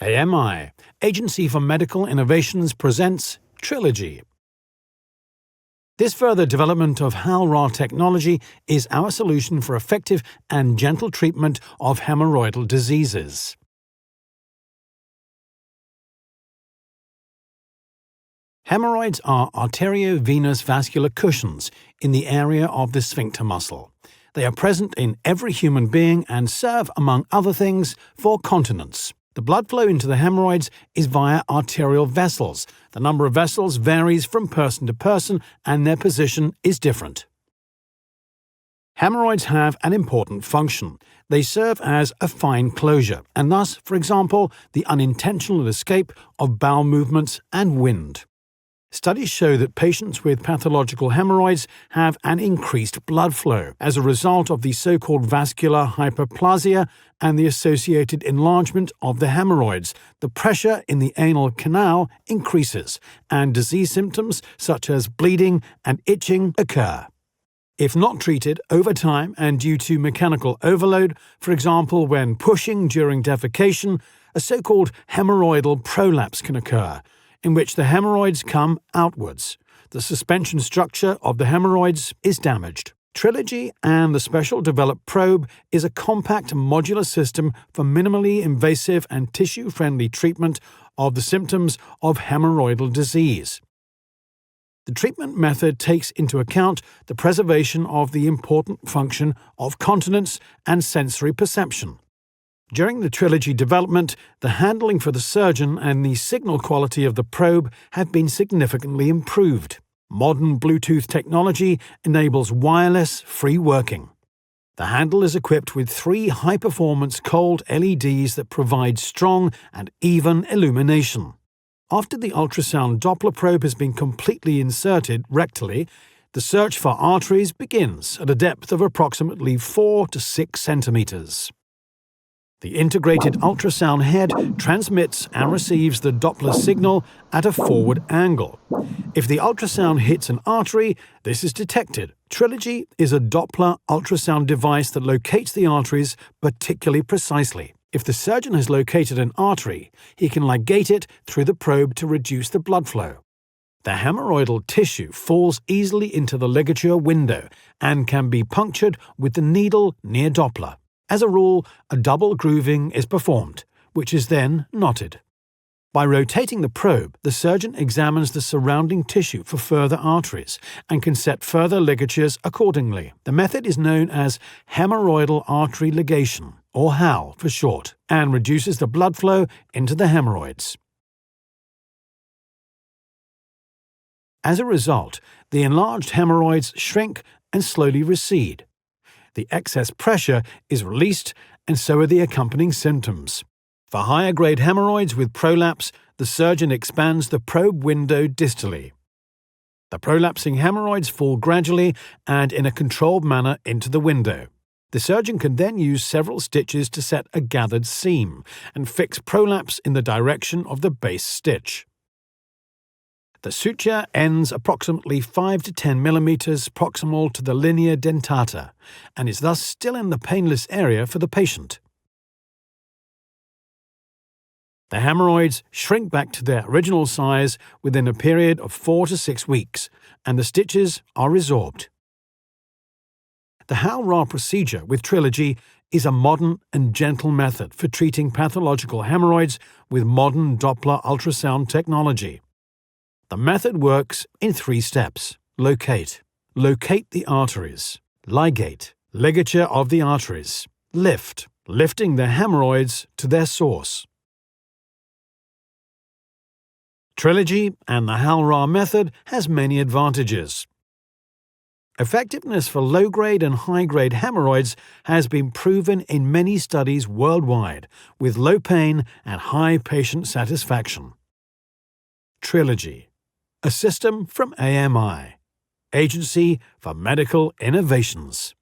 AMI, Agency for Medical Innovations presents Trilogy. This further development of HAL-RAR technology is our solution for effective and gentle treatment of hemorrhoidal diseases. Hemorrhoids are arteriovenous vascular cushions in the area of the sphincter muscle. They are present in every human being and serve, among other things, for continence. The blood flow into the hemorrhoids is via arterial vessels. The number of vessels varies from person to person and their position is different. Hemorrhoids have an important function. They serve as a fine closure and thus, for example, the unintentional escape of bowel movements and wind. Studies show that patients with pathological hemorrhoids have an increased blood flow as a result of the so-called vascular hyperplasia and the associated enlargement of the hemorrhoids. The pressure in the anal canal increases, and disease symptoms such as bleeding and itching occur. If not treated over time and due to mechanical overload, for example when pushing during defecation, a so-called hemorrhoidal prolapse can occur, in which the hemorrhoids come outwards. The suspension structure of the hemorrhoids is damaged. Trilogy and the special developed probe is a compact modular system for minimally invasive and tissue-friendly treatment of the symptoms of hemorrhoidal disease. The treatment method takes into account the preservation of the important function of continence and sensory perception. During the Trilogy development, the handling for the surgeon and the signal quality of the probe have been significantly improved. Modern Bluetooth technology enables wireless, free working. The handle is equipped with 3 high-performance cold LEDs that provide strong and even illumination. After the ultrasound Doppler probe has been completely inserted rectally, the search for arteries begins at a depth of approximately 4 to 6 centimeters. The integrated ultrasound head transmits and receives the Doppler signal at a forward angle. If the ultrasound hits an artery, this is detected. Trilogy is a Doppler ultrasound device that locates the arteries particularly precisely. If the surgeon has located an artery, he can ligate it through the probe to reduce the blood flow. The hemorrhoidal tissue falls easily into the ligature window and can be punctured with the needle near Doppler. As a rule, a double grooving is performed, which is then knotted. By rotating the probe, the surgeon examines the surrounding tissue for further arteries and can set further ligatures accordingly. The method is known as Hemorrhoidal Artery Ligation, or HAL for short, and reduces the blood flow into the hemorrhoids. As a result, the enlarged hemorrhoids shrink and slowly recede. The excess pressure is released, and so are the accompanying symptoms. For higher-grade hemorrhoids with prolapse, the surgeon expands the probe window distally. The prolapsing hemorrhoids fall gradually and in a controlled manner into the window. The surgeon can then use several stitches to set a gathered seam and fix prolapse in the direction of the base stitch. The suture ends approximately 5 to 10 mm proximal to the linea dentata and is thus still in the painless area for the patient. The hemorrhoids shrink back to their original size within a period of 4 to 6 weeks, and the stitches are resorbed. The HAL-RAR procedure with Trilogy is a modern and gentle method for treating pathological hemorrhoids with modern Doppler ultrasound technology. The method works in 3 steps. Locate. Locate the arteries. Ligate. Ligature of the arteries. Lift. Lifting the hemorrhoids to their source. Trilogy and the HAL-RAR method has many advantages. Effectiveness for low-grade and high-grade hemorrhoids has been proven in many studies worldwide, with low pain and high patient satisfaction. Trilogy, a system from AMI, Agency for Medical Innovations.